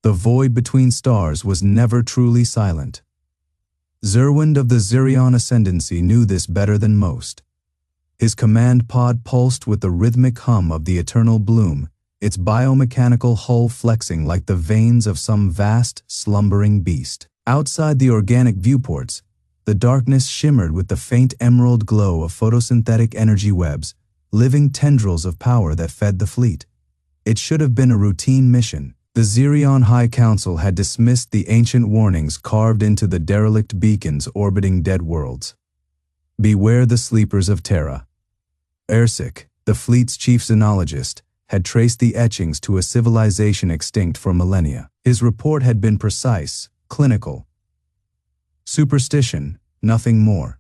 The void between stars was never truly silent. Xerwind of the Xerion ascendancy knew this better than most. His command pod pulsed with the rhythmic hum of the eternal bloom, its biomechanical hull flexing like the veins of some vast, slumbering beast. Outside the organic viewports, the darkness shimmered with the faint emerald glow of photosynthetic energy webs, living tendrils of power that fed the fleet. It should have been a routine mission. The Xerion High Council had dismissed the ancient warnings carved into the derelict beacons orbiting dead worlds. Beware the sleepers of Terra. Ersic, the fleet's chief xenologist, had traced the etchings to a civilization extinct for millennia. His report had been precise, clinical. Superstition, nothing more.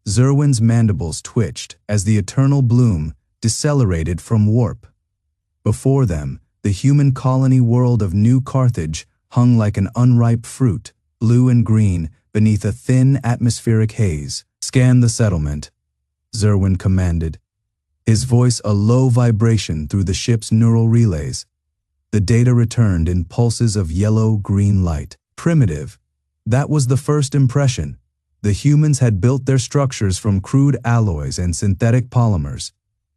Xerwind's mandibles twitched as the eternal bloom decelerated from warp. Before them, the human colony world of New Carthage hung like an unripe fruit, blue and green, beneath a thin atmospheric haze. "Scan the settlement," Xerwind commanded, his voice a low vibration through the ship's neural relays. The data returned in pulses of yellow-green light. Primitive. That was the first impression. The humans had built their structures from crude alloys and synthetic polymers,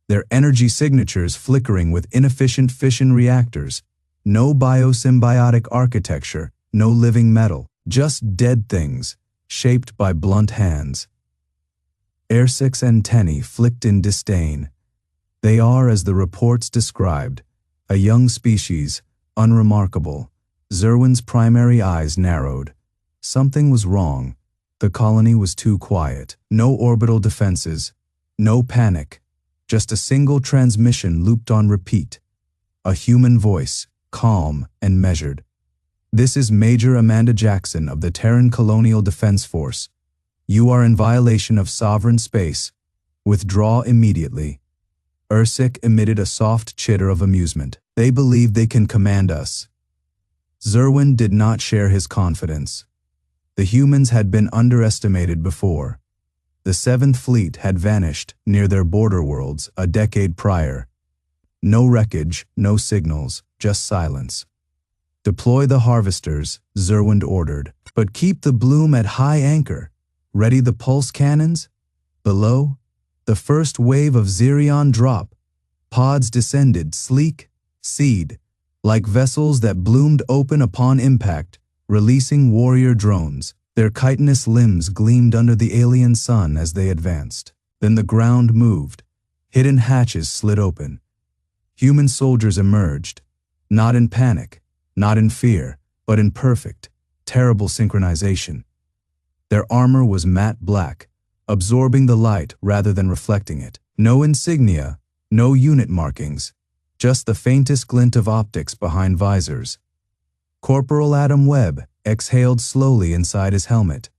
their energy signatures flickering with inefficient fission reactors. No biosymbiotic architecture, no living metal, just dead things, shaped by blunt hands. Ersic's antennae flicked in disdain. They are, as the reports described, a young species, unremarkable. Xerwind's primary eyes narrowed. Something was wrong. The colony was too quiet. No orbital defenses, no panic. Just a single transmission looped on repeat. A human voice, calm and measured. "This is Major Amanda Jackson of the Terran Colonial Defense Force. You are in violation of sovereign space. Withdraw immediately." Ersic emitted a soft chitter of amusement. "They believe they can command us." Xerwind did not share his confidence. The humans had been underestimated before. The Seventh Fleet had vanished near their border worlds a decade prior. No wreckage, no signals, just silence. "Deploy the harvesters," Xerwind ordered, "but keep the bloom at high anchor. Ready the pulse cannons?" Below, the first wave of Xerion drop. Pods descended, sleek, seed, like vessels that bloomed open upon impact, releasing warrior drones. Their chitinous limbs gleamed under the alien sun as they advanced. Then the ground moved. Hidden hatches slid open. Human soldiers emerged, not in panic, not in fear, but in perfect, terrible synchronization. Their armor was matte black, absorbing the light rather than reflecting it. No insignia, no unit markings, just the faintest glint of optics behind visors. Corporal Adam Webb exhaled slowly inside his helmet.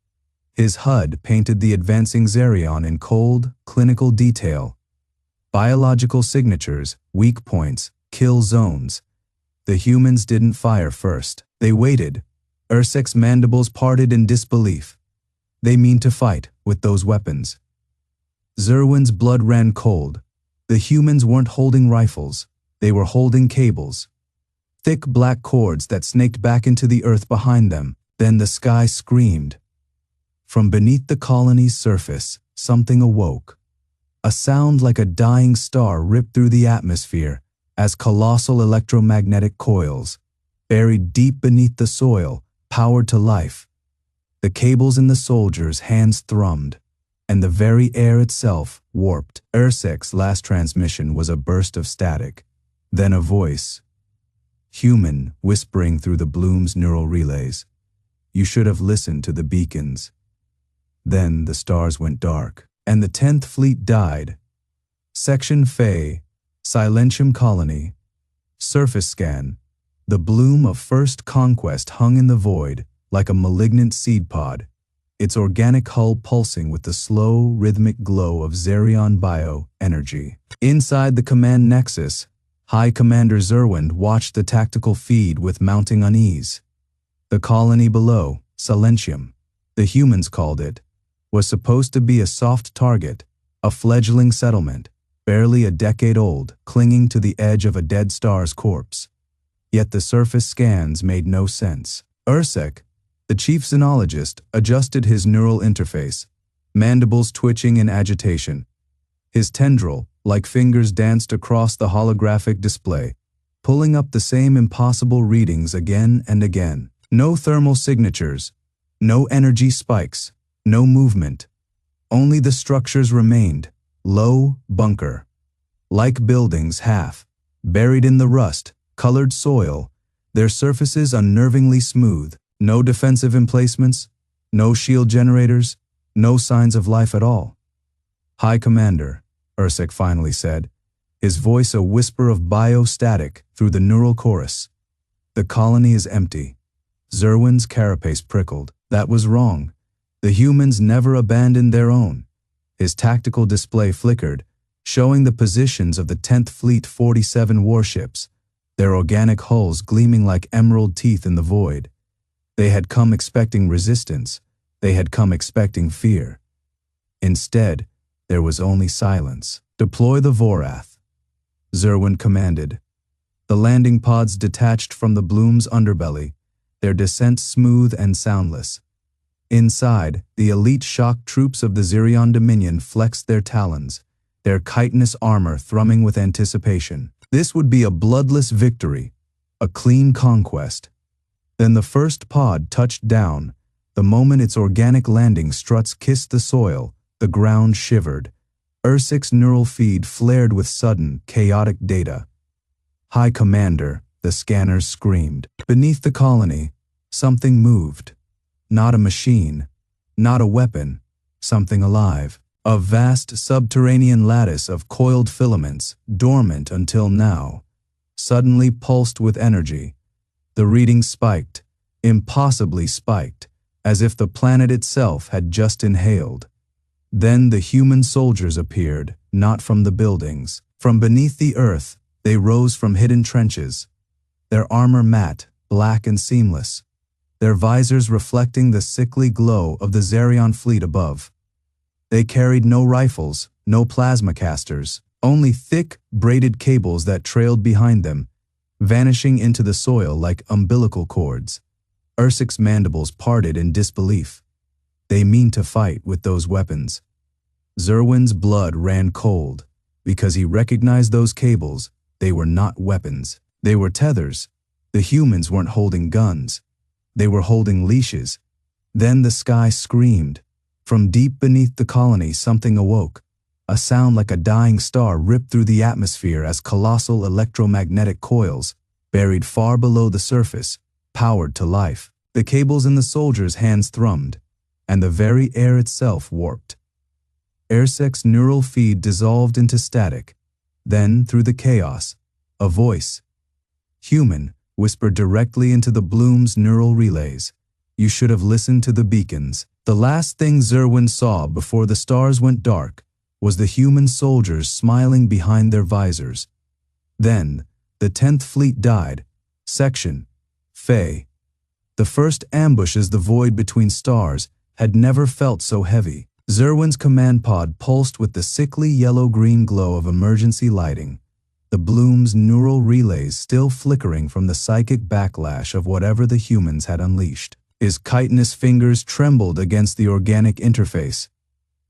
His HUD painted the advancing Xerion in cold, clinical detail. Biological signatures, weak points, kill zones. The humans didn't fire first. They waited. Ersic's mandibles parted in disbelief. They mean to fight with those weapons. Xerwind's blood ran cold. The humans weren't holding rifles. They were holding cables. Thick black cords that snaked back into the earth behind them. Then the sky screamed. From beneath the colony's surface, something awoke. A sound like a dying star ripped through the atmosphere as colossal electromagnetic coils, buried deep beneath the soil, powered to life. The cables in the soldiers' hands thrummed, and the very air itself warped. Ersic's last transmission was a burst of static, then a voice. Human, whispering through the bloom's neural relays. "You should have listened to the beacons." Then the stars went dark, and the 10th Fleet died. Section Phi, Silentium Colony. Surface scan. The bloom of first conquest hung in the void, like a malignant seed pod, its organic hull pulsing with the slow, rhythmic glow of Xerion bio-energy. Inside the command nexus, High Commander Xerwind watched the tactical feed with mounting unease. The colony below, Silentium, the humans called it, was supposed to be a soft target, a fledgling settlement, barely a decade old, clinging to the edge of a dead star's corpse. yet the surface scans made no sense. Ursek, the chief xenologist, adjusted his neural interface, mandibles twitching in agitation. His tendril-like fingers danced across the holographic display, pulling up the same impossible readings again and again. No thermal signatures, no energy spikes, no movement. Only the structures remained, low, bunker-like buildings half buried in the rust-colored soil, their surfaces unnervingly smooth. No defensive emplacements, no shield generators, no signs of life at all. "High Commander," Ursek finally said, his voice a whisper of biostatic through the neural chorus. "The colony is empty." Xerwind's carapace prickled. That was wrong. The humans never abandoned their own. His tactical display flickered, showing the positions of the 10th Fleet 47 warships, their organic hulls gleaming like emerald teeth in the void. They had come expecting resistance. They had come expecting fear. Instead, there was only silence. "Deploy the Vorath," Xerwind commanded. The landing pods detached from the Bloom's underbelly, their descent smooth and soundless. Inside, the elite shock troops of the Xerion Dominion flexed their talons, their chitinous armor thrumming with anticipation. This would be a bloodless victory, a clean conquest. Then the first pod touched down. The moment its organic landing struts kissed the soil, the ground shivered. Ursek's neural feed flared with sudden, chaotic data. "High Commander," the scanners screamed. Beneath the colony, something moved. Not a machine, not a weapon, something alive. A vast subterranean lattice of coiled filaments, dormant until now, suddenly pulsed with energy. The reading spiked, impossibly spiked, as if the planet itself had just inhaled. Then the human soldiers appeared, not from the buildings. From beneath the earth, they rose from hidden trenches, their armor matte, black and seamless, their visors reflecting the sickly glow of the Xerion fleet above. They carried no rifles, no plasma casters, only thick, braided cables that trailed behind them, vanishing into the soil like umbilical cords. Ursek's mandibles parted in disbelief. They mean to fight with those weapons. Xerwind's blood ran cold, because he recognized those cables. They were not weapons. They were tethers. The humans weren't holding guns. They were holding leashes. Then the sky screamed. From deep beneath the colony something awoke. A sound like a dying star ripped through the atmosphere as colossal electromagnetic coils, buried far below the surface, powered to life. The cables in the soldiers' hands thrummed, and the very air itself warped. Ursek's neural feed dissolved into static. Then, through the chaos, a voice, human, whispered directly into the Bloom's neural relays. "You should have listened to the beacons." The last thing Xerwind saw before the stars went dark was the human soldiers smiling behind their visors. Then, the 10th Fleet died. Section Fae. The first ambush as the void between stars had never felt so heavy. Xerwind's command pod pulsed with the sickly yellow-green glow of emergency lighting, the Bloom's neural relays still flickering from the psychic backlash of whatever the humans had unleashed. His chitinous fingers trembled against the organic interface,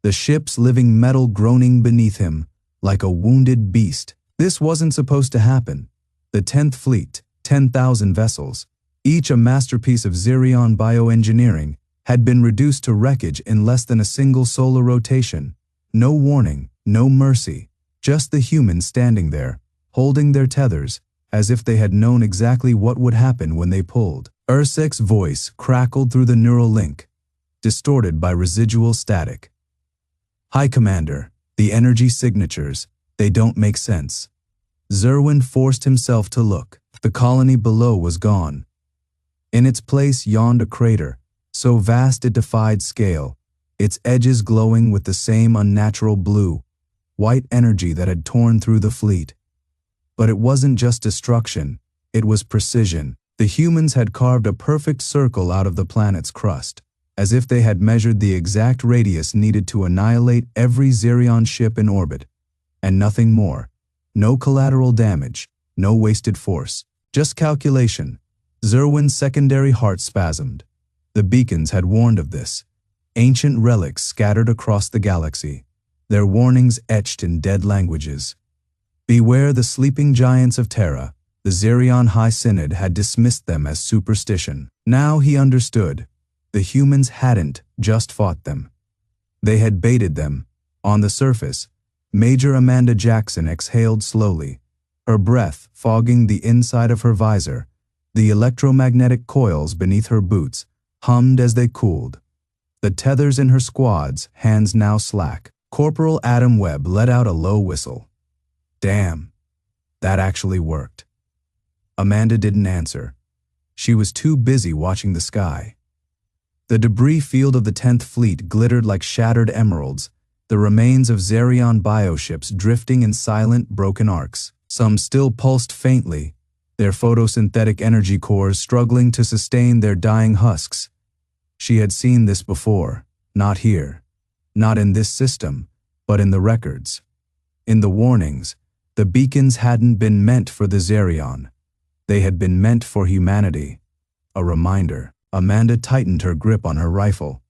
the ship's living metal groaning beneath him like a wounded beast. This wasn't supposed to happen. The 10th Fleet, 10,000 vessels, each a masterpiece of Xerion bioengineering, had been reduced to wreckage in less than a single solar rotation. No warning, no mercy, just the humans standing there, holding their tethers, as if they had known exactly what would happen when they pulled. Ursek's voice crackled through the neural link, distorted by residual static. "High Commander, the energy signatures, they don't make sense." Xerwind forced himself to look. The colony below was gone. In its place yawned a crater, so vast it defied scale, its edges glowing with the same unnatural blue, white energy that had torn through the fleet. But it wasn't just destruction, it was precision. The humans had carved a perfect circle out of the planet's crust, as if they had measured the exact radius needed to annihilate every Xerion ship in orbit. And nothing more. No collateral damage, no wasted force, Just calculation. Xerwind's secondary heart spasmed. The beacons had warned of this. Ancient relics scattered across the galaxy, their warnings etched in dead languages. Beware the sleeping giants of Terra. The Xerion High Synod had dismissed them as superstition. Now he understood. The humans hadn't just fought them. They had baited them. On the surface, Major Amanda Jackson exhaled slowly, her breath fogging the inside of her visor. The electromagnetic coils beneath her boots hummed as they cooled. The tethers in her squad's hands now slack. Corporal Adam Webb let out a low whistle. Damn, that actually worked. Amanda didn't answer. She was too busy watching the sky. The debris field of the 10th Fleet glittered like shattered emeralds, the remains of Xerion bioships drifting in silent, broken arcs. Some still pulsed faintly, their photosynthetic energy cores struggling to sustain their dying husks. She had seen this before, not here, not in this system, but in the records. In the warnings, the beacons hadn't been meant for the Xerion. They had been meant for humanity. A reminder. Amanda tightened her grip on her rifle.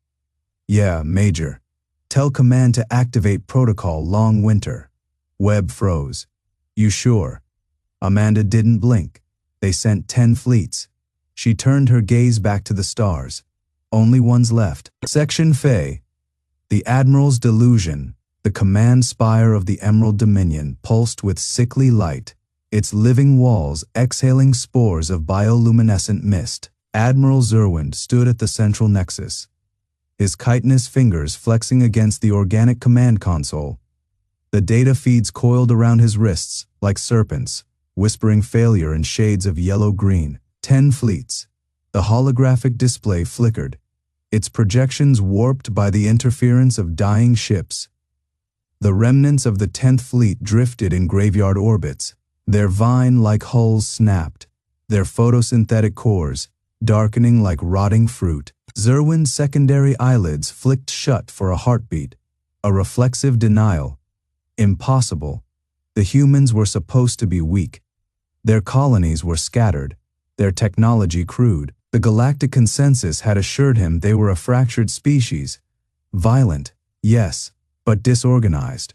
Yeah, Major. Tell Command to activate Protocol Long Winter. Webb froze. You sure? Amanda didn't blink. They sent 10 fleets. She turned her gaze back to the stars. Only one's left. Section Fae. The Admiral's Delusion, the command spire of the Emerald Dominion, pulsed with sickly light, its living walls exhaling spores of bioluminescent mist. Admiral Xerwind stood at the central nexus, his chitinous fingers flexing against the organic command console. The data feeds coiled around his wrists like serpents, whispering failure in shades of yellow-green. 10 fleets. The holographic display flickered, its projections warped by the interference of dying ships. The remnants of the 10th Fleet drifted in graveyard orbits, their vine-like hulls snapped, their photosynthetic cores darkening like rotting fruit. Xerwind's secondary eyelids flicked shut for a heartbeat, a reflexive denial. Impossible. The humans were supposed to be weak. Their colonies were scattered, their technology crude. The galactic consensus had assured him they were a fractured species. Violent, yes, but disorganized.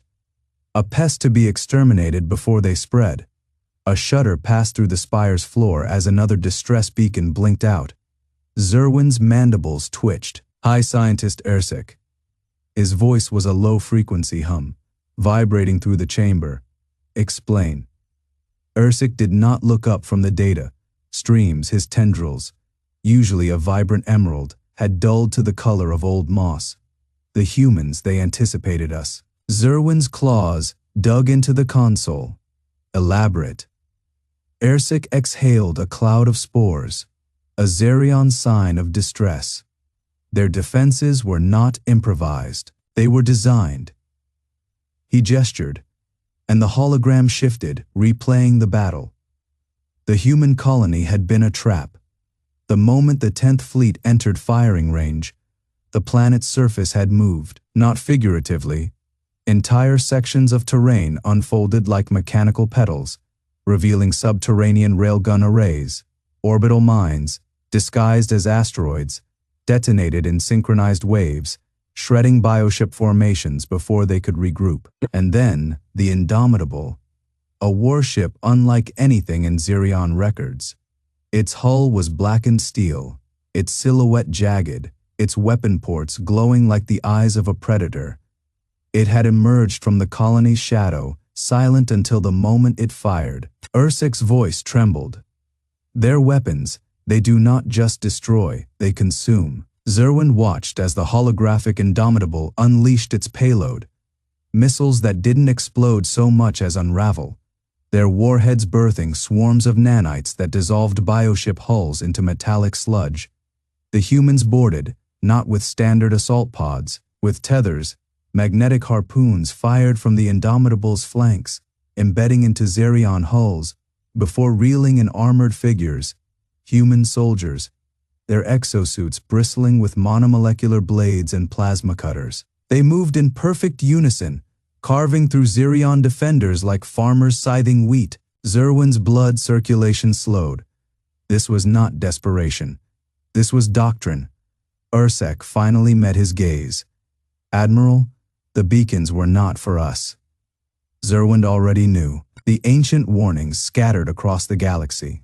A pest to be exterminated before they spread. A shudder passed through the spire's floor as another distress beacon blinked out. Xerwind's mandibles twitched. High Scientist Ersic. His voice was a low-frequency hum, vibrating through the chamber. Explain. Ersic did not look up from the data. Streams, his tendrils, usually a vibrant emerald, had dulled to the color of old moss. The humans, they anticipated us. Xerwind's claws dug into the console. Elaborate. Ersic exhaled a cloud of spores, a Xerion sign of distress. Their defenses were not improvised. They were designed. He gestured, and the hologram shifted, replaying the battle. The human colony had been a trap. The moment the 10th Fleet entered firing range, the planet's surface had moved, not figuratively. Entire sections of terrain unfolded like mechanical petals, revealing subterranean railgun arrays, orbital mines, disguised as asteroids, detonated in synchronized waves, shredding bioship formations before they could regroup. And then, the Indomitable, a warship unlike anything in Xerion records. Its hull was blackened steel, its silhouette jagged, its weapon ports glowing like the eyes of a predator. It had emerged from the colony's shadow, silent until the moment it fired. Ersic's voice trembled. Their weapons, they do not just destroy, they consume. Xerwind watched as the holographic Indomitable unleashed its payload. Missiles that didn't explode so much as unravel, their warheads birthing swarms of nanites that dissolved bioship hulls into metallic sludge. The humans boarded, not with standard assault pods, with tethers, magnetic harpoons fired from the Indomitable's flanks, embedding into Xerion hulls, before reeling in armored figures, human soldiers, their exosuits bristling with monomolecular blades and plasma cutters. They moved in perfect unison, carving through Xerion defenders like farmers scything wheat. Xerwind's blood circulation slowed. This was not desperation. This was doctrine. Ursek finally met his gaze. Admiral, the beacons were not for us. Xerwind already knew. The ancient warnings scattered across the galaxy.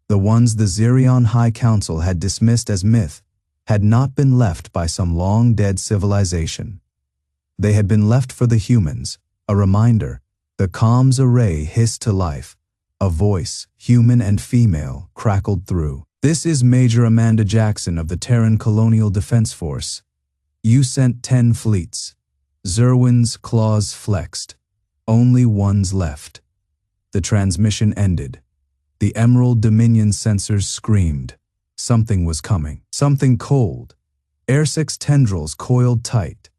The ones the Xerion High Council had dismissed as myth had not been left by some long-dead civilization. They had been left for the humans, a reminder. The comms array hissed to life. A voice, human and female, crackled through. "This is Major Amanda Jackson of the Terran Colonial Defense Force. You sent 10 fleets." Xerwind's claws flexed. Only one's left. The transmission ended. The Emerald Dominion sensors screamed. Something was coming. Something cold. Airsek's tendrils coiled tight.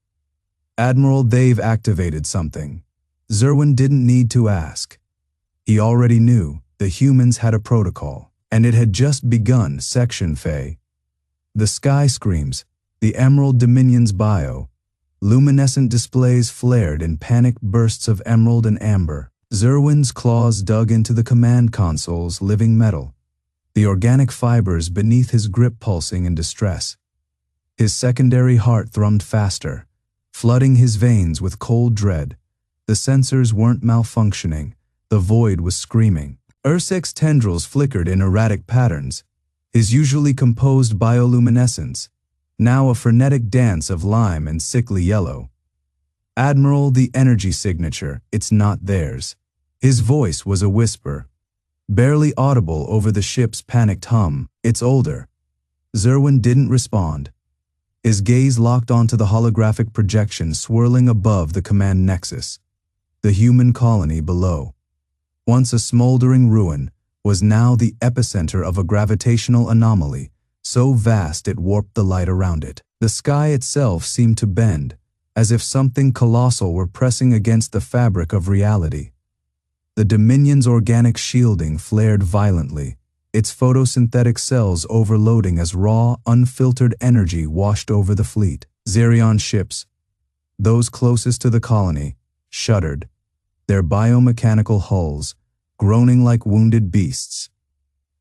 "Admiral, they've activated something." Xerwind didn't need to ask. He already knew. The humans had a protocol, and it had just begun. Section Fey. The sky screams. The Emerald Dominion's bio. Luminescent displays flared in panicked bursts of emerald and amber. Xerwind's claws dug into the command console's living metal, the organic fibers beneath his grip pulsing in distress. His secondary heart thrummed faster, flooding his veins with cold dread. The sensors weren't malfunctioning. The void was screaming. Ursek's tendrils flickered in erratic patterns, his usually composed bioluminescence, now a frenetic dance of lime and sickly yellow. "Admiral, the energy signature, it's not theirs." His voice was a whisper, barely audible over the ship's panicked hum. "It's older." Xerwind didn't respond. His gaze locked onto the holographic projection swirling above the command nexus. The human colony below, once a smoldering ruin, was now the epicenter of a gravitational anomaly, so vast it warped the light around it. The sky itself seemed to bend, as if something colossal were pressing against the fabric of reality. The Dominion's organic shielding flared violently, its photosynthetic cells overloading as raw, unfiltered energy washed over the fleet. Xerion ships, those closest to the colony, shuddered, their biomechanical hulls groaning like wounded beasts.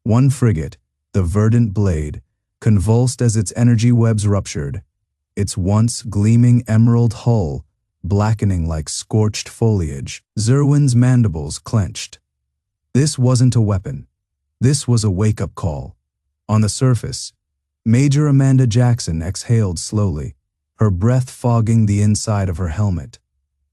One frigate, the Verdant Blade, convulsed as its energy webs ruptured, its once gleaming emerald hull blackening like scorched foliage. Xerwind's mandibles clenched. This wasn't a weapon. This was a wake-up call. On the surface, Major Amanda Jackson exhaled slowly, her breath fogging the inside of her helmet.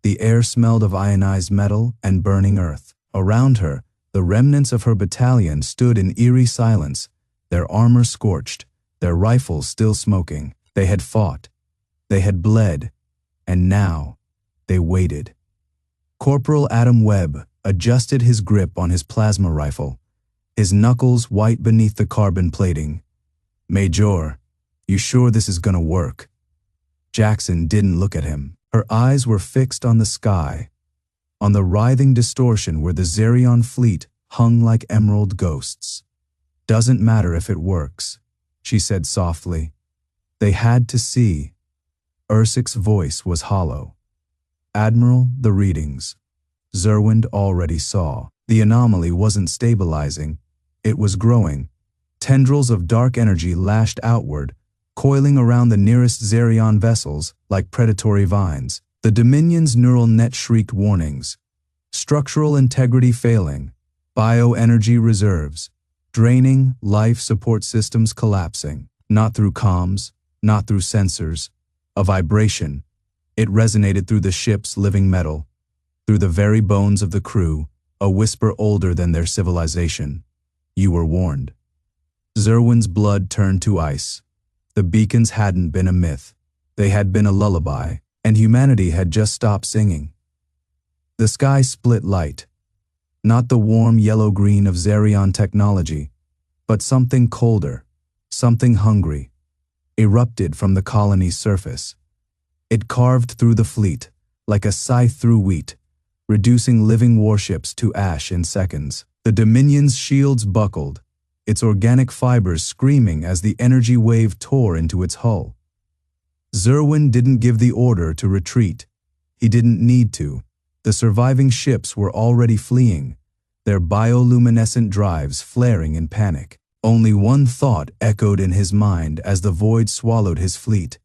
The air smelled of ionized metal and burning earth. Around her, the remnants of her battalion stood in eerie silence, their armor scorched, their rifles still smoking. They had fought. They had bled. And now, they waited. Corporal Adam Webb adjusted his grip on his plasma rifle, his knuckles white beneath the carbon plating. "Major, you sure this is gonna work?" Jackson didn't look at him. Her eyes were fixed on the sky, on the writhing distortion where the Xerion fleet hung like emerald ghosts. "Doesn't matter if it works," she said softly. They had to see. Ursek's voice was hollow. "Admiral, the readings." Xerwind already saw. The anomaly wasn't stabilizing. It was growing. Tendrils of dark energy lashed outward, coiling around the nearest Xerion vessels like predatory vines. The Dominion's neural net shrieked warnings. Structural integrity failing. Bioenergy reserves draining, life support systems collapsing. Not through comms, not through sensors. A vibration. It resonated through the ship's living metal, through the very bones of the crew, a whisper older than their civilization. "You were warned." Xerwind's blood turned to ice. The beacons hadn't been a myth. They had been a lullaby, and humanity had just stopped singing. The sky split light. Not the warm yellow-green of Xerion technology, but something colder, something hungry, erupted from the colony's surface. It carved through the fleet, like a scythe through wheat, reducing living warships to ash in seconds. The Dominion's shields buckled, its organic fibers screaming as the energy wave tore into its hull. Xerwind didn't give the order to retreat. He didn't need to. The surviving ships were already fleeing, their bioluminescent drives flaring in panic. Only one thought echoed in his mind as the void swallowed his fleet.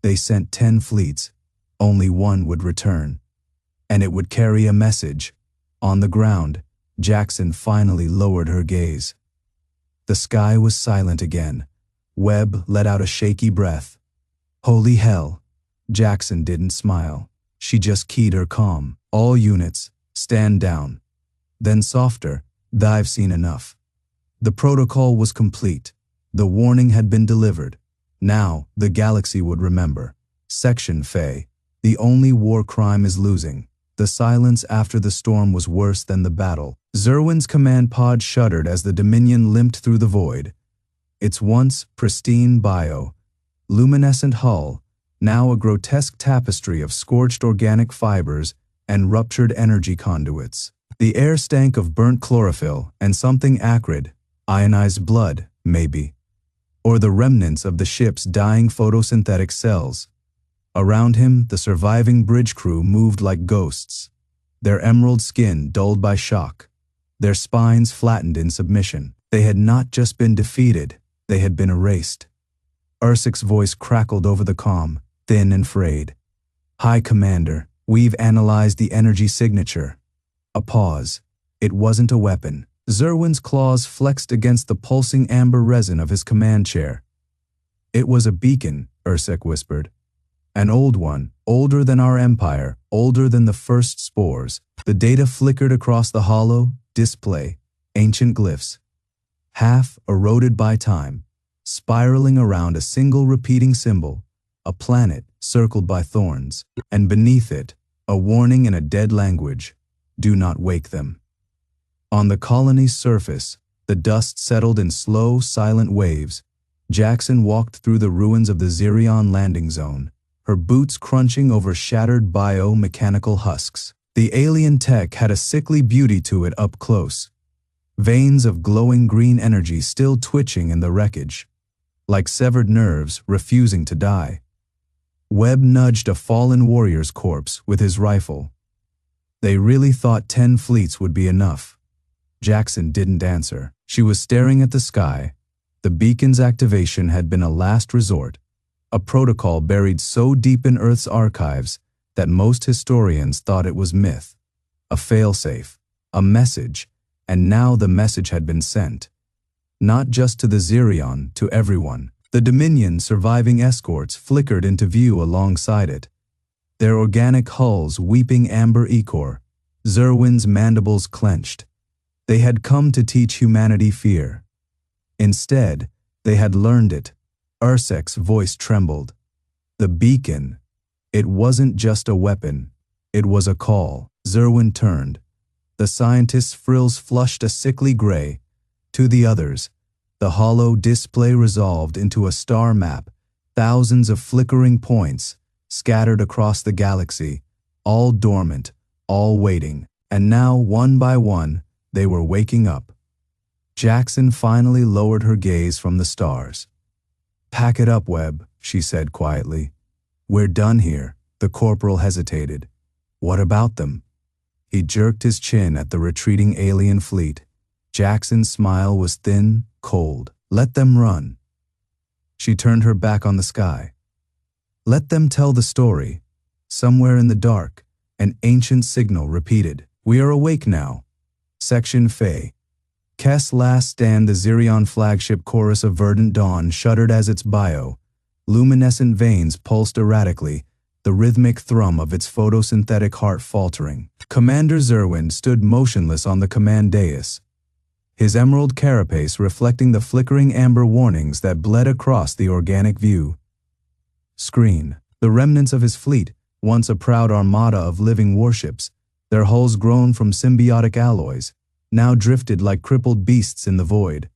They sent 10 fleets. Only one would return. And it would carry a message. On the ground, Jackson finally lowered her gaze. The sky was silent again. Webb let out a shaky breath. Holy hell. Jackson didn't smile. She just keyed her comm. All units, stand down. Then softer, I've seen enough. The protocol was complete. The warning had been delivered. Now, the galaxy would remember. Section Faye. The only war crime is losing. The silence after the storm was worse than the battle. Xerwind's command pod shuddered as the Dominion limped through the void. Its once pristine luminescent hull, now a grotesque tapestry of scorched organic fibers and ruptured energy conduits. The air stank of burnt chlorophyll and something acrid, ionized blood, maybe. Or the remnants of the ship's dying photosynthetic cells. Around him, the surviving bridge crew moved like ghosts, their emerald skin dulled by shock, their spines flattened in submission. They had not just been defeated, they had been erased. Ursik's voice crackled over the comm, thin and frayed. High Commander, we've analyzed the energy signature. A pause. It wasn't a weapon. Xerwind's claws flexed against the pulsing amber resin of his command chair. It was a beacon, Ursik whispered. An old one, older than our empire, older than the first spores. The data flickered across the hollow display, ancient glyphs. Half eroded by time, spiraling around a single repeating symbol, a planet circled by thorns, and beneath it, a warning in a dead language. Do not wake them. On the colony's surface, the dust settled in slow, silent waves. Jackson walked through the ruins of the Xerion landing zone, her boots crunching over shattered biomechanical husks. The alien tech had a sickly beauty to it up close. Veins of glowing green energy still twitching in the wreckage, like severed nerves refusing to die. Webb nudged a fallen warrior's corpse with his rifle. They really thought 10 fleets would be enough. Jackson didn't answer. She was staring at the sky. The beacon's activation had been a last resort, a protocol buried so deep in Earth's archives that most historians thought it was myth, a failsafe, a message, and now the message had been sent. Not just to the Xerion, to everyone. The Dominion surviving escorts flickered into view alongside it, their organic hulls weeping amber ichor. Xerwind's mandibles clenched. They had come to teach humanity fear. Instead, they had learned it. Ursek's voice trembled. The beacon. It wasn't just a weapon. It was a call. Xerwind turned. The scientist's frills flushed a sickly gray. To the others, the hollow display resolved into a star map, thousands of flickering points, scattered across the galaxy, all dormant, all waiting. And now, one by one, they were waking up. Jackson finally lowered her gaze from the stars. Pack it up, Webb, she said quietly. We're done here. The corporal hesitated. What about them? He jerked his chin at the retreating alien fleet. Jackson's smile was thin, cold. Let them run. She turned her back on the sky. Let them tell the story. Somewhere in the dark, an ancient signal repeated. We are awake now. Section Faye. Kess last stand. The Xerion flagship chorus of verdant dawn shuddered as its luminescent veins pulsed erratically, the rhythmic thrum of its photosynthetic heart faltering. Commander Xerwind stood motionless on the command dais, his emerald carapace reflecting the flickering amber warnings that bled across the organic view. Screen. The remnants of his fleet, once a proud armada of living warships, their hulls grown from symbiotic alloys, now drifted like crippled beasts in the void.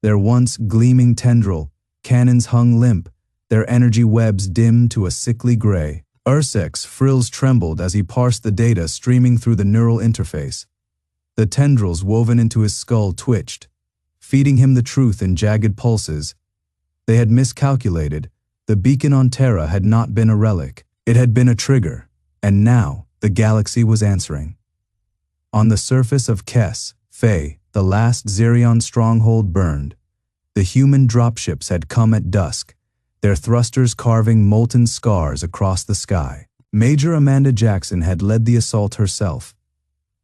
Their once gleaming tendril, cannons hung limp, their energy webs dimmed to a sickly gray. Ursek's frills trembled as he parsed the data streaming through the neural interface. The tendrils woven into his skull twitched, feeding him the truth in jagged pulses. They had miscalculated. The beacon on Terra had not been a relic. It had been a trigger, and now the galaxy was answering. On the surface of HFY, the last Xerion stronghold burned. The human dropships had come at dusk, their thrusters carving molten scars across the sky. Major Amanda Jackson had led the assault herself,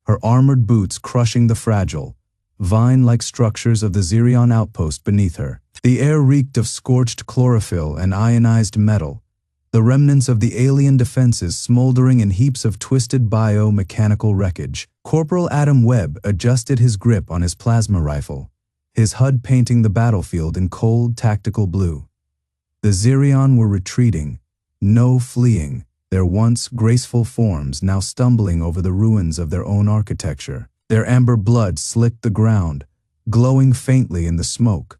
her armored boots crushing the fragile, vine-like structures of the Xerion outpost beneath her. The air reeked of scorched chlorophyll and ionized metal, the remnants of the alien defenses smoldering in heaps of twisted biomechanical wreckage. Corporal Adam Webb adjusted his grip on his plasma rifle, his HUD painting the battlefield in cold tactical blue. The Xerion were retreating, no fleeing, their once graceful forms now stumbling over the ruins of their own architecture. Their amber blood slicked the ground, glowing faintly in the smoke.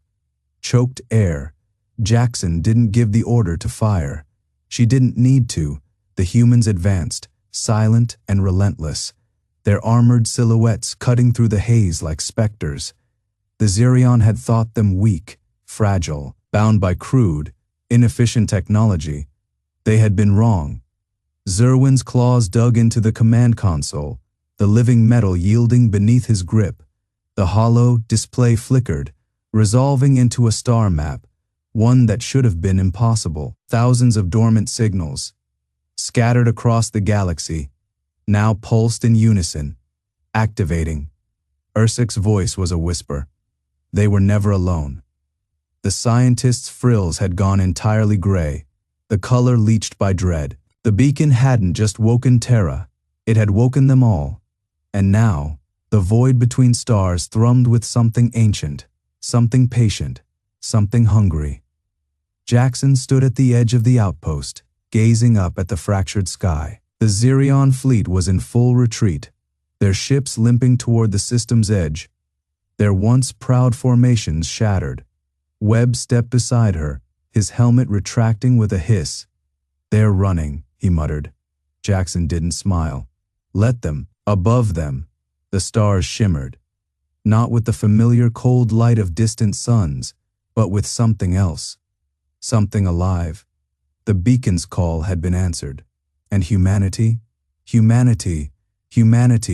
Choked air. Jackson didn't give the order to fire. She didn't need to. The humans advanced, silent and relentless, their armored silhouettes cutting through the haze like specters. The Xerion had thought them weak, fragile, bound by crude, inefficient technology. They had been wrong. Xerwind's claws dug into the command console, the living metal yielding beneath his grip. The hollow display flickered, resolving into a star map, one that should have been impossible. Thousands of dormant signals, scattered across the galaxy, now pulsed in unison, activating. Ursik's voice was a whisper. They were never alone. The scientist's frills had gone entirely gray, the color leached by dread. The beacon hadn't just woken Terra, it had woken them all. And now, the void between stars thrummed with something ancient, something patient, something hungry. Jackson stood at the edge of the outpost, gazing up at the fractured sky. The Xerion fleet was in full retreat, their ships limping toward the system's edge, their once proud formations shattered. Webb stepped beside her, his helmet retracting with a hiss. "They're running," he muttered. Jackson didn't smile. Let them. Above them, the stars shimmered, not with the familiar cold light of distant suns, but with something else. Something alive. The beacon's call had been answered. And humanity? Humanity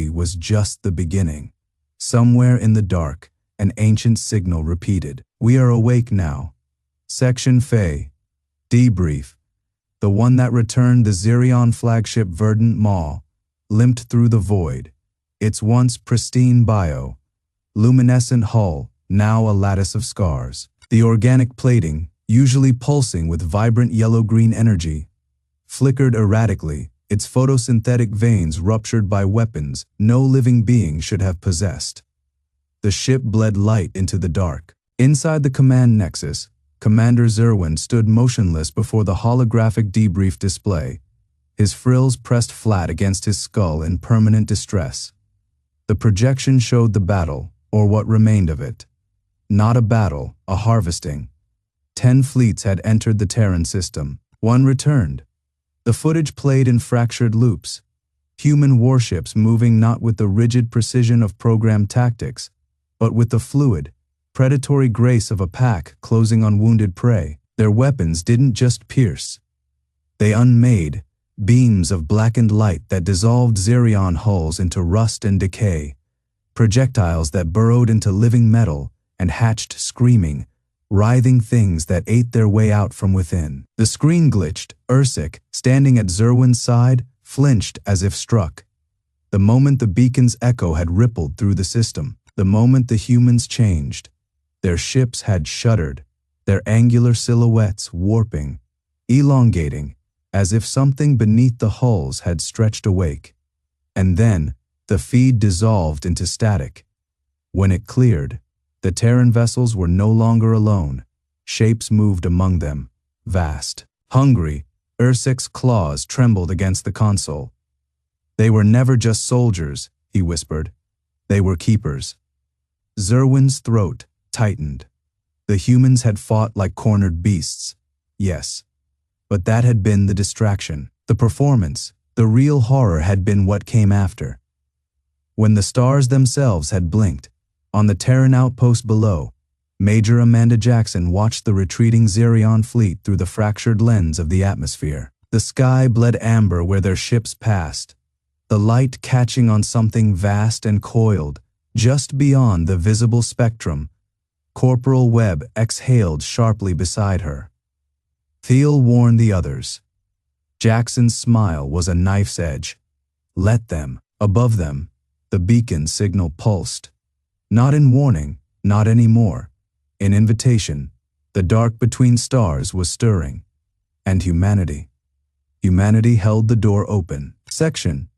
was just the beginning. Somewhere in the dark, an ancient signal repeated. "We are awake now. Section Faye. Debrief." The one that returned the Xerion flagship Verdant Maw limped through the void, its once pristine luminescent hull now a lattice of scars. The organic plating, usually pulsing with vibrant yellow-green energy, flickered erratically, its photosynthetic veins ruptured by weapons no living being should have possessed. The ship bled light into the dark. Inside the command nexus, Commander Xerwind stood motionless before the holographic debrief display, his frills pressed flat against his skull in permanent distress. The projection showed the battle, or what remained of it. Not a battle, a harvesting. 10 fleets had entered the Terran system. 1 returned. The footage played in fractured loops, human warships moving not with the rigid precision of programmed tactics, but with the fluid, predatory grace of a pack closing on wounded prey. Their weapons didn't just pierce. They unmade, beams of blackened light that dissolved Xerion hulls into rust and decay, projectiles that burrowed into living metal and hatched screaming, writhing things that ate their way out from within. The screen glitched. Ursik, standing at Xerwind's side, flinched as if struck. The moment the beacon's echo had rippled through the system, the moment the humans changed. Their ships had shuddered, their angular silhouettes warping, elongating, as if something beneath the hulls had stretched awake. And then, the feed dissolved into static. When it cleared, the Terran vessels were no longer alone. Shapes moved among them, vast, hungry. Ursik's claws trembled against the console. "They were never just soldiers," he whispered. "They were keepers." Xerwind's throat tightened. The humans had fought like cornered beasts. Yes. But that had been the distraction. The performance, the real horror had been what came after. When the stars themselves had blinked, on the Terran outpost below, Major Amanda Jackson watched the retreating Xerion fleet through the fractured lens of the atmosphere. The sky bled amber where their ships passed. the light catching on something vast and coiled, just beyond the visible spectrum. Corporal Webb exhaled sharply beside her. Thiel warned the others. Jackson's smile was a knife's edge. Let them. Above them, the beacon signal pulsed. Not in warning, not anymore. In invitation, the dark between stars was stirring. And humanity. Humanity held the door open. Section.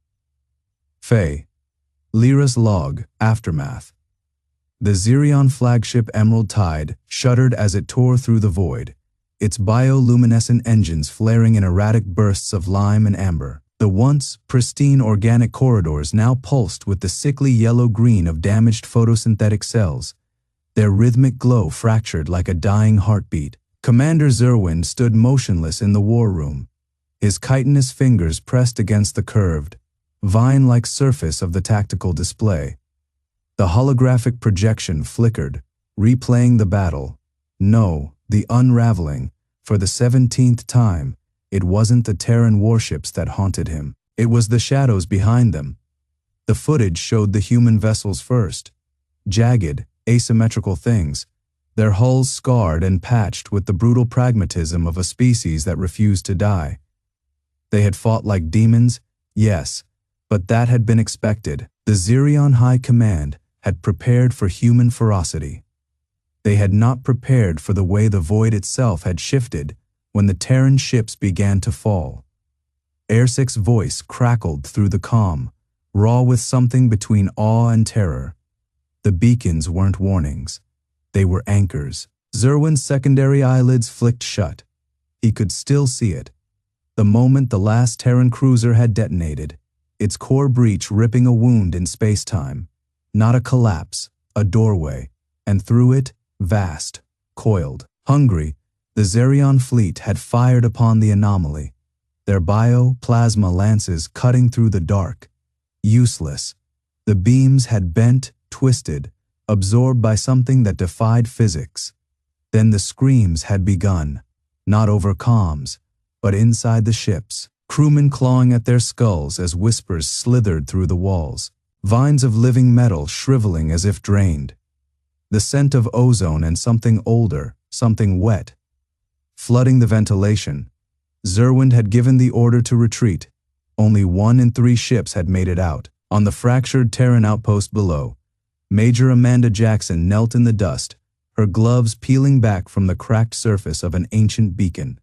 Faye. Lyra's log, aftermath. The Xerion flagship Emerald Tide shuddered as it tore through the void, its bioluminescent engines flaring in erratic bursts of lime and amber. The once pristine organic corridors now pulsed with the sickly yellow-green of damaged photosynthetic cells, their rhythmic glow fractured like a dying heartbeat. Commander Xerwind stood motionless in the war room, his chitinous fingers pressed against the curved, vine-like surface of the tactical display. The holographic projection flickered, replaying the battle. No, the unraveling. For the 17th time, it wasn't the Terran warships that haunted him. It was the shadows behind them. The footage showed the human vessels first. Jagged, asymmetrical things, their hulls scarred and patched with the brutal pragmatism of a species that refused to die. They had fought like demons, yes, but that had been expected. The Xerion High Command had prepared for human ferocity. They had not prepared for the way the void itself had shifted when the Terran ships began to fall. Airsik's voice crackled through the calm, raw with something between awe and terror. The beacons weren't warnings. They were anchors. Xerwind's secondary eyelids flicked shut. He could still see it. The moment the last Terran cruiser had detonated, its core breach ripping a wound in space-time. Not a collapse, a doorway, and through it, vast, coiled, hungry, the Xerion fleet had fired upon the anomaly, their bio-plasma lances cutting through the dark. Useless. The beams had bent, twisted, absorbed by something that defied physics. Then the screams had begun, not over comms, but inside the ships, crewmen clawing at their skulls as whispers slithered through the walls, vines of living metal shriveling as if drained. The scent of ozone and something older, something wet, flooding the ventilation. Xerwind had given the order to retreat. Only 1 in 3 ships had made it out. On the fractured Terran outpost below, Major Amanda Jackson knelt in the dust, her gloves peeling back from the cracked surface of an ancient beacon.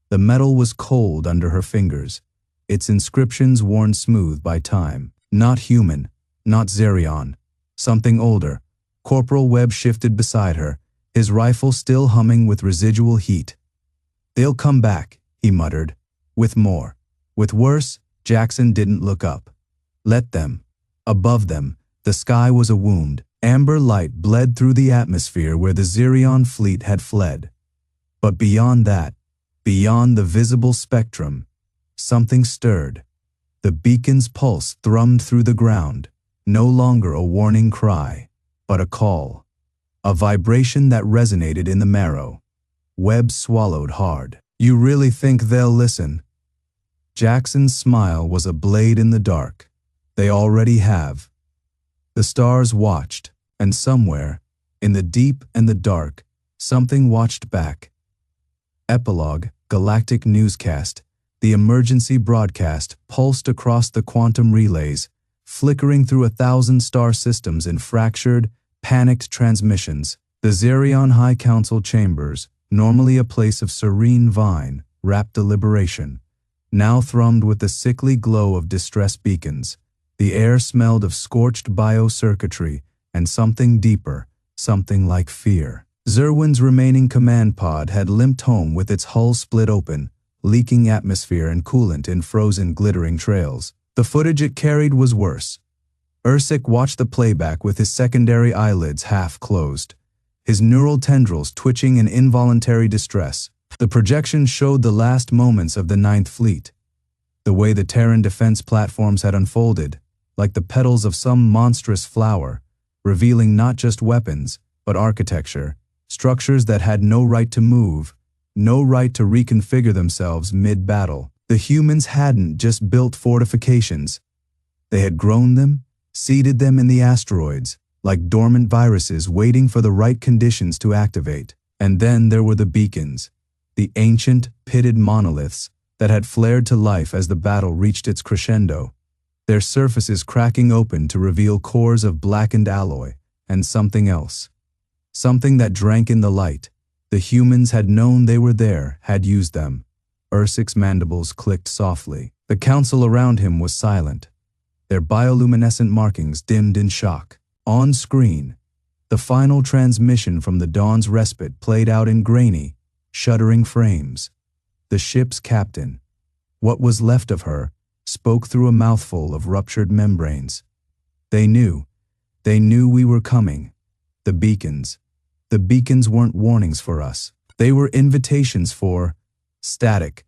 The metal was cold under her fingers, its inscriptions worn smooth by time. Not human, not Xerion. Something older. Corporal Webb shifted beside her, his rifle still humming with residual heat. "They'll come back," he muttered. "With more. With worse." Jackson didn't look up. Let them. Above them, the sky was a wound. Amber light bled through the atmosphere where the Xerion fleet had fled. But beyond that, beyond the visible spectrum, something stirred. The beacon's pulse thrummed through the ground, no longer a warning cry, but a call. A vibration that resonated in the marrow. Webb swallowed hard. "You really think they'll listen?" Jackson's smile was a blade in the dark. "They already have." The stars watched, and somewhere, in the deep and the dark, something watched back. Epilogue, Galactic Newscast. The emergency broadcast pulsed across the quantum relays, flickering through 1,000 star systems in fractured, panicked transmissions. The Xerion High Council chambers, normally a place of serene vine, rapt deliberation, now thrummed with the sickly glow of distress beacons. The air smelled of scorched biocircuitry and something deeper, something like fear. Xerwind's remaining command pod had limped home with its hull split open, leaking atmosphere and coolant in frozen, glittering trails. The footage it carried was worse. Ursik watched the playback with his secondary eyelids half closed, his neural tendrils twitching in involuntary distress. The projection showed the last moments of the Ninth Fleet, the way the Terran defense platforms had unfolded, like the petals of some monstrous flower, revealing not just weapons, but architecture, structures that had no right to move, no right to reconfigure themselves mid-battle. The humans hadn't just built fortifications, They had grown them, seeded them in the asteroids, like dormant viruses waiting for the right conditions to activate. And then there were the beacons, the ancient, pitted monoliths that had flared to life as the battle reached its crescendo, their surfaces cracking open to reveal cores of blackened alloy and something else. Something that drank in the light. The humans had known they were there, had used them. Ursic's mandibles clicked softly. The council around him was silent, their bioluminescent markings dimmed in shock. On screen, the final transmission from the Dawn's respite played out in grainy, shuddering frames. The ship's captain, what was left of her, spoke through a mouthful of ruptured membranes. They knew we were coming. The beacons weren't warnings for us. They were invitations for static.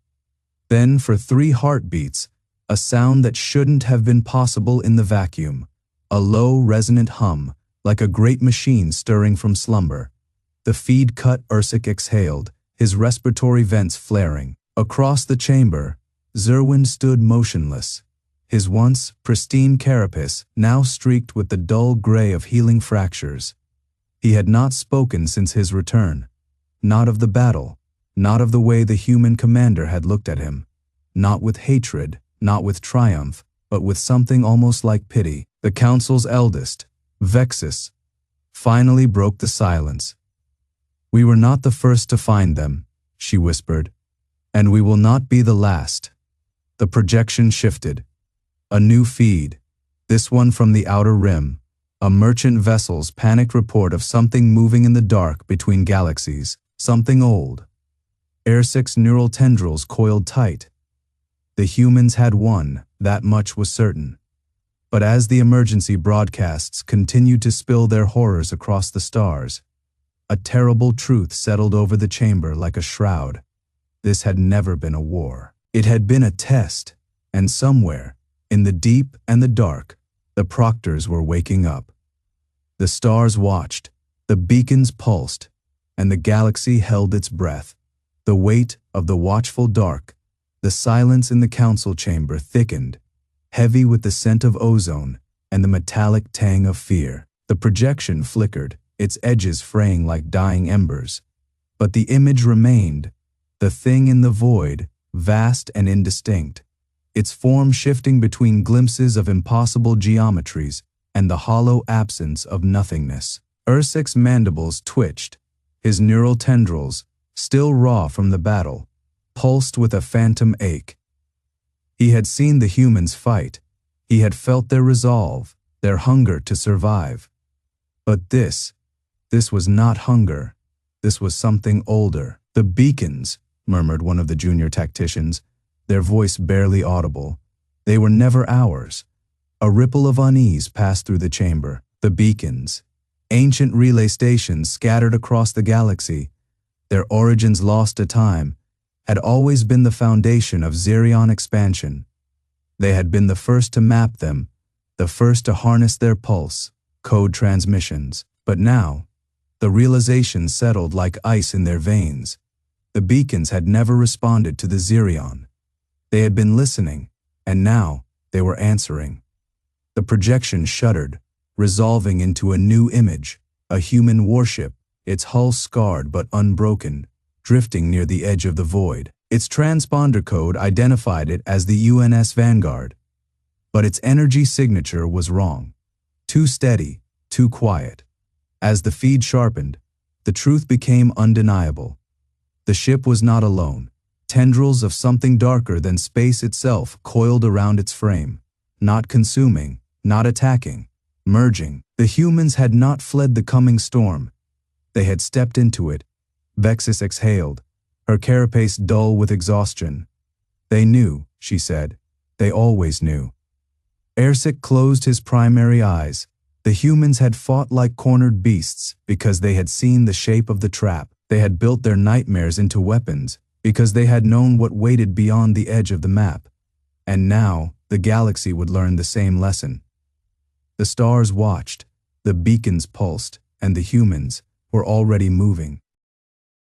Then for 3 heartbeats, a sound that shouldn't have been possible in the vacuum. A low, resonant hum, like a great machine stirring from slumber. The feed cut. Ursic exhaled, his respiratory vents flaring. Across the chamber, Xerwind stood motionless, his once pristine carapace now streaked with the dull gray of healing fractures. He had not spoken since his return. Not of the battle, not of the way the human commander had looked at him. Not with hatred, not with triumph, but with something almost like pity. The council's eldest, Vexus, finally broke the silence. "We were not the first to find them," she whispered, "and we will not be the last." The projection shifted. A new feed, this one from the outer rim, a merchant vessel's panicked report of something moving in the dark between galaxies, something old. Ursic's neural tendrils coiled tight. The humans had won, that much was certain. But as the emergency broadcasts continued to spill their horrors across the stars, a terrible truth settled over the chamber like a shroud. This had never been a war. It had been a test, and somewhere, in the deep and the dark, the proctors were waking up. The stars watched, the beacons pulsed, and the galaxy held its breath. The weight of the watchful dark, the silence in the council chamber thickened, heavy with the scent of ozone and the metallic tang of fear. The projection flickered, its edges fraying like dying embers. But the image remained, the thing in the void, vast and indistinct, its form shifting between glimpses of impossible geometries and the hollow absence of nothingness. Ursic's mandibles twitched, his neural tendrils, still raw from the battle, pulsed with a phantom ache. He had seen the humans fight. He had felt their resolve, their hunger to survive. But this was not hunger. This was something older. "The beacons," murmured one of the junior tacticians, their voice barely audible. "They were never ours." A ripple of unease passed through the chamber. The beacons, ancient relay stations scattered across the galaxy, their origins lost to time, had always been the foundation of Xerion expansion. They had been the first to map them, the first to harness their pulse, code transmissions. But now, the realization settled like ice in their veins. The beacons had never responded to the Xerion. They had been listening, and now they were answering. The projection shuddered, resolving into a new image, a human warship, its hull scarred but unbroken, drifting near the edge of the void. Its transponder code identified it as the UNS Vanguard. But its energy signature was wrong. Too steady, too quiet. As the feed sharpened, the truth became undeniable. The ship was not alone. Tendrils of something darker than space itself coiled around its frame, not consuming, not attacking, merging. The humans had not fled the coming storm. They had stepped into it. Vexus exhaled, her carapace dull with exhaustion. "They knew," she said. "They always knew." Ursic closed his primary eyes. The humans had fought like cornered beasts because they had seen the shape of the trap. They had built their nightmares into weapons because they had known what waited beyond the edge of the map. And now the galaxy would learn the same lesson. The stars watched, the beacons pulsed, and the humans were already moving.